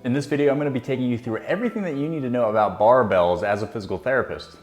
In this video, I'm going to be taking you through everything that you need to know about barbells as a physical therapist.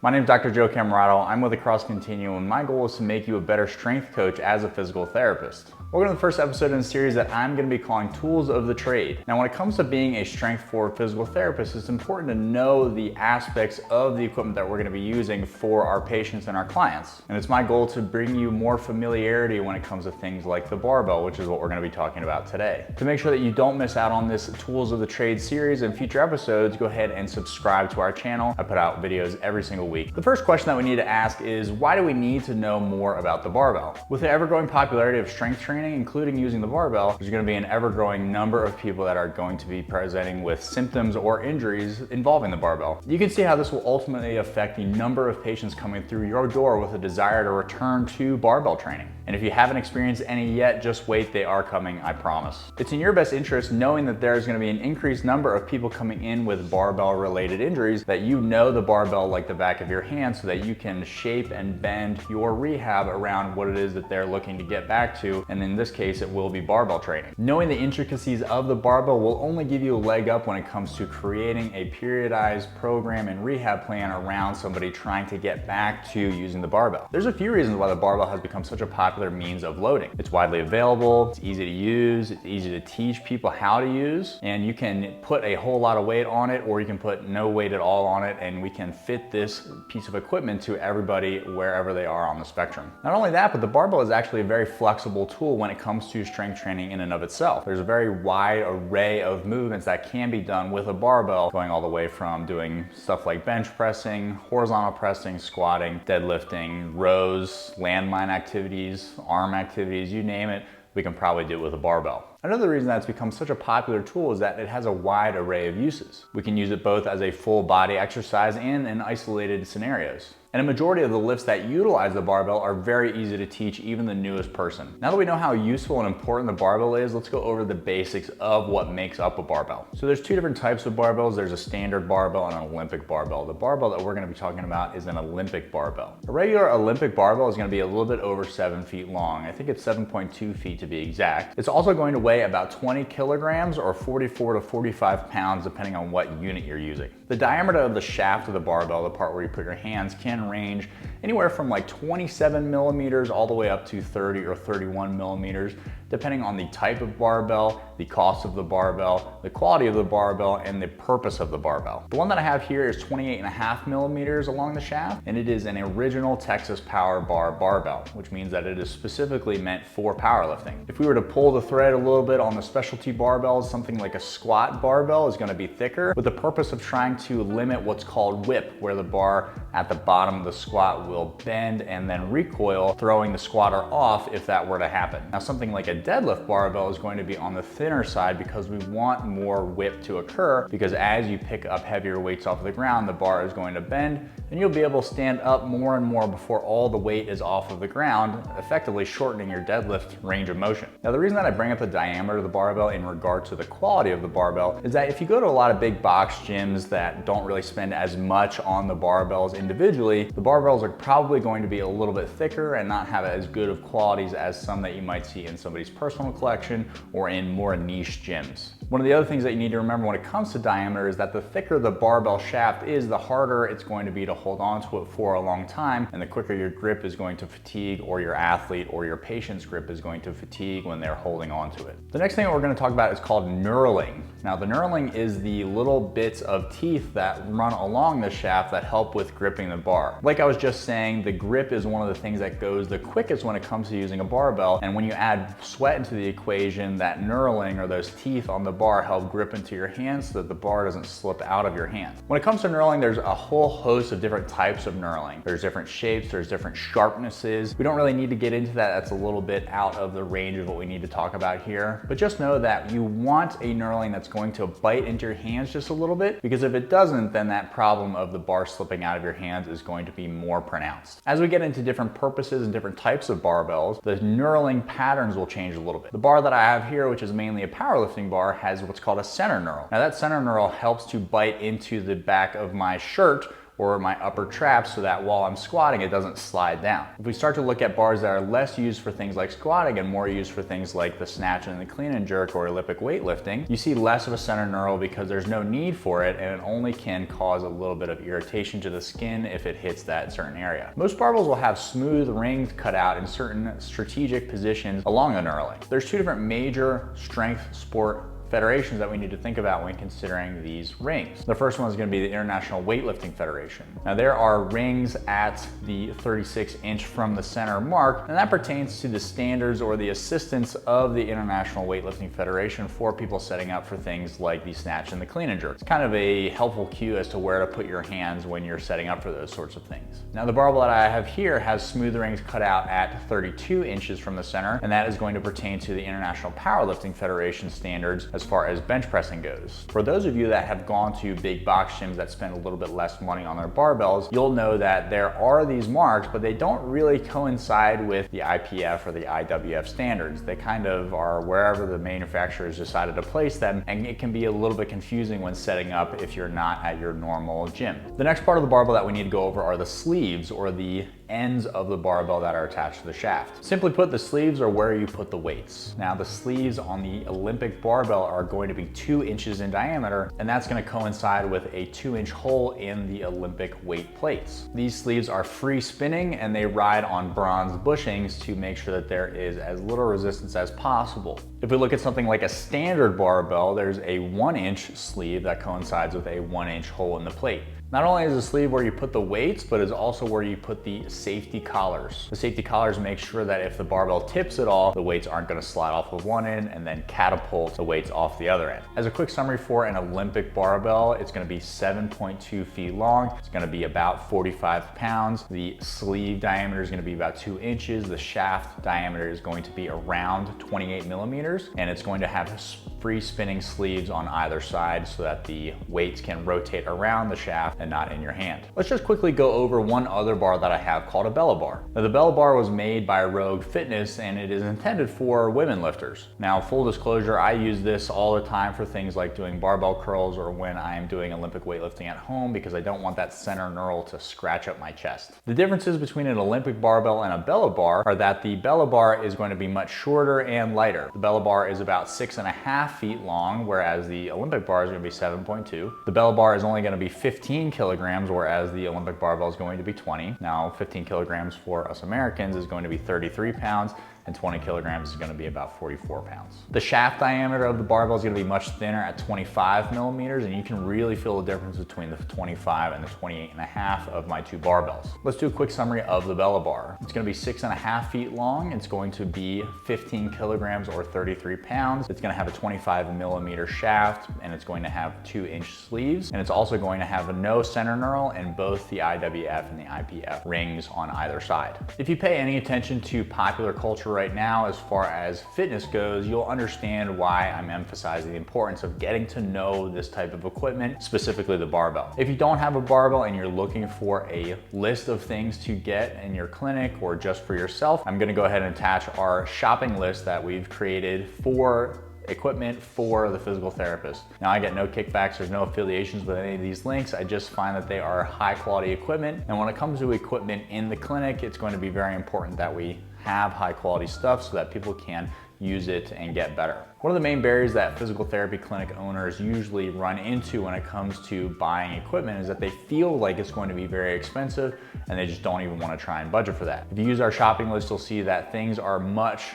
My name is Dr. Joe Camerato. I'm with Across The Continuum, and my goal is to make you a better strength coach as a physical therapist. Welcome to the first episode in a series that I'm going to be calling Tools of the Trade. Now, when it comes to being a strength-forward physical therapist, it's important to know the aspects of the equipment that we're going to be using for our patients and our clients. And it's my goal to bring you more familiarity when it comes to things like the barbell, which is what we're going to be talking about today. To make sure that you don't miss out on this Tools of the Trade series and future episodes, go ahead and subscribe to our channel. I put out videos every single week. The first question that we need to ask is, why do we need to know more about the barbell? With the ever-growing popularity of strength training, including using the barbell, there's going to be an ever-growing number of people that are going to be presenting with symptoms or injuries involving the barbell. You can see how this will ultimately affect the number of patients coming through your door with a desire to return to barbell training. And if you haven't experienced any yet, just wait, they are coming, I promise. It's in your best interest, knowing that there's going to be an increased number of people coming in with barbell-related injuries, that you know the barbell like the back of your hand so that you can shape and bend your rehab around what it is that they're looking to get back to, and in this case, it will be barbell training. Knowing the intricacies of the barbell will only give you a leg up when it comes to creating a periodized program and rehab plan around somebody trying to get back to using the barbell. There's a few reasons why the barbell has become such a popular means of loading. It's widely available, it's easy to use, it's easy to teach people how to use, and you can put a whole lot of weight on it, or you can put no weight at all on it, and we can fit this piece of equipment to everybody wherever they are on the spectrum. Not only that, but the barbell is actually a very flexible tool when it comes to strength training in and of itself. There's a very wide array of movements that can be done with a barbell, going all the way from doing stuff like bench pressing, horizontal pressing, squatting, deadlifting, rows, landmine activities, arm activities, you name it, we can probably do it with a barbell. Another reason that it's become such a popular tool is that it has a wide array of uses. We can use it both as a full body exercise and in isolated scenarios. And a majority of the lifts that utilize the barbell are very easy to teach even the newest person. Now that we know how useful and important the barbell is, let's go over the basics of what makes up a barbell. So there's two different types of barbells. There's a standard barbell and an Olympic barbell. The barbell that we're going to be talking about is an Olympic barbell. A regular Olympic barbell is going to be a little bit over 7 feet long. I think it's 7.2 feet to be exact. It's also going to weigh about 20 kilograms or 44 to 45 pounds depending on what unit you're using. The diameter of the shaft of the barbell, the part where you put your hands, can range anywhere from like 27 millimeters all the way up to 30 or 31 millimeters, depending on the type of barbell, the cost of the barbell, the quality of the barbell, and the purpose of the barbell. The one that I have here is 28.5 millimeters along the shaft, and it is an original Texas Power Bar barbell, which means that it is specifically meant for powerlifting. If we were to pull the thread a little bit on the specialty barbells, something like a squat barbell is going to be thicker, with the purpose of trying to limit what's called whip, where the bar at the bottom of the squat will bend and then recoil, throwing the squatter off if that were to happen. Now, something like a deadlift barbell is going to be on the thinner side because we want more whip to occur, because as you pick up heavier weights off of the ground, the bar is going to bend and you'll be able to stand up more and more before all the weight is off of the ground, effectively shortening your deadlift range of motion. Now, the reason that I bring up the diameter of the barbell in regard to the quality of the barbell is that if you go to a lot of big box gyms that don't really spend as much on the barbells individually, the barbells are probably going to be a little bit thicker and not have as good of qualities as some that you might see in somebody's personal collection or in more niche gyms. One of the other things that you need to remember when it comes to diameter is that the thicker the barbell shaft is, the harder it's going to be to hold on to it for a long time, and the quicker your grip is going to fatigue, or your athlete or your patient's grip is going to fatigue when they're holding on to it. The next thing that we're going to talk about is called knurling. Now, the knurling is the little bits of teeth that run along the shaft that help with gripping the bar. Like I was just saying, the grip is one of the things that goes the quickest when it comes to using a barbell, and when you add sweat into the equation, that knurling, or those teeth on the bar, help grip into your hands so that the bar doesn't slip out of your hand. When it comes to knurling, there's a whole host of different types of knurling. There's different shapes, there's different sharpnesses. We don't really need to get into that. That's a little bit out of the range of what we need to talk about here. But just know that you want a knurling that's going to bite into your hands just a little bit, because if it doesn't, then that problem of the bar slipping out of your hands is going to be more pronounced. As we get into different purposes and different types of barbells, the knurling patterns will change a little bit. The bar that I have here, which is mainly a powerlifting bar, has what's called a center knurl. Now, that center knurl helps to bite into the back of my shirt or my upper traps so that while I'm squatting, it doesn't slide down. If we start to look at bars that are less used for things like squatting and more used for things like the snatch and the clean and jerk or Olympic weightlifting, you see less of a center knurl because there's no need for it, and it only can cause a little bit of irritation to the skin if it hits that certain area. Most barbells will have smooth rings cut out in certain strategic positions along the knurling. There's two different major strength sport federations that we need to think about when considering these rings. The first one is going to be the International Weightlifting Federation. Now there are rings at the 36-inch from the center mark, and that pertains to the standards or the assistance of the International Weightlifting Federation for people setting up for things like the snatch and the clean and jerk. It's kind of a helpful cue as to where to put your hands when you're setting up for those sorts of things. Now the barbell that I have here has smooth rings cut out at 32 inches from the center, and that is going to pertain to the International Powerlifting Federation standards as far as bench pressing goes. For those of you that have gone to big box gyms that spend a little bit less money on their barbells, you'll know that there are these marks, but they don't really coincide with the IPF or the IWF standards. They kind of are wherever the manufacturers decided to place them, and it can be a little bit confusing when setting up if you're not at your normal gym. The next part of the barbell that we need to go over are the sleeves, or the ends of the barbell that are attached to the shaft. Simply put, the sleeves are where you put the weights. Now the sleeves on the Olympic barbell are going to be 2 inches in diameter, and that's going to coincide with a 2-inch hole in the Olympic weight plates. These sleeves are free spinning, and they ride on bronze bushings to make sure that there is as little resistance as possible. If we look at something like a standard barbell, there's a 1-inch sleeve that coincides with a 1-inch hole in the plate. Not only is the sleeve where you put the weights, but is also where you put the safety collars. The safety collars make sure that if the barbell tips at all, the weights aren't gonna slide off of one end and then catapult the weights off the other end. As a quick summary for an Olympic barbell, it's gonna be 7.2 feet long. It's gonna be about 45 pounds. The sleeve diameter is gonna be about 2 inches. The shaft diameter is going to be around 28 millimeters, and it's going to have free spinning sleeves on either side so that the weights can rotate around the shaft and not in your hand. Let's just quickly go over one other bar that I have called a Bella bar. Now the Bella bar was made by Rogue Fitness, and it is intended for women lifters. Now full disclosure, I use this all the time for things like doing barbell curls or when I am doing Olympic weightlifting at home because I don't want that center knurl to scratch up my chest. The differences between an Olympic barbell and a Bella bar are that the Bella bar is going to be much shorter and lighter. The Bella bar is about 6.5 feet long, whereas the Olympic bar is going to be 7.2. The Bella bar is only going to be 15 kilograms, whereas the Olympic barbell is going to be 20. Now 15 kilograms for us Americans is going to be 33 pounds, and 20 kilograms is going to be about 44 pounds. The shaft diameter of the barbell is going to be much thinner at 25 millimeters, and you can really feel the difference between the 25 and the 28.5 of my two barbells. Let's do a quick summary of the Bella bar. It's going to be 6.5 feet long. It's going to be 15 kilograms or 33 pounds. It's going to have a 25 millimeter shaft, and it's going to have 2-inch sleeves, and it's also going to have no center knurl and both the IWF and the IPF rings on either side. If you pay any attention to popular culture right now as far as fitness goes, you'll understand why I'm emphasizing the importance of getting to know this type of equipment, specifically the barbell. If you don't have a barbell and you're looking for a list of things to get in your clinic or just for yourself, I'm gonna go ahead and attach our shopping list that we've created for equipment for the physical therapist. Now I get no kickbacks, there's no affiliations with any of these links. I just find that they are high quality equipment. And when it comes to equipment in the clinic, it's going to be very important that we have high quality stuff so that people can use it and get better. One of the main barriers that physical therapy clinic owners usually run into when it comes to buying equipment is that they feel like it's going to be very expensive and they just don't even want to try and budget for that. If you use our shopping list, you'll see that things are much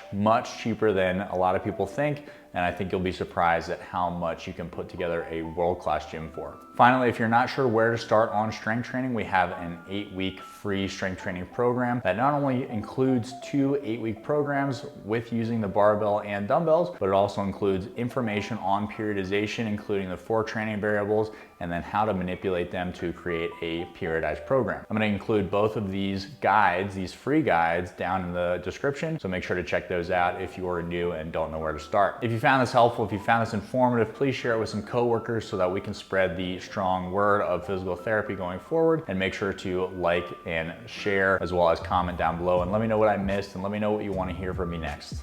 cheaper than a lot of people think, and I think you'll be surprised at how much you can put together a world-class gym for. Finally, if you're not sure where to start on strength training, we have an 8-week free strength training program that not only includes 2 8-week programs with using the barbell and dumbbells, but it also includes information on periodization, including the 4 training variables, and then how to manipulate them to create a periodized program. I'm gonna include both of these guides, these free guides, down in the description, so make sure to check those out if you are new and don't know where to start. If you found this helpful, if you found this informative, please share it with some coworkers so that we can spread the strong word of physical therapy going forward, and make sure to like and share as well as comment down below and let me know what I missed and let me know what you want to hear from me next.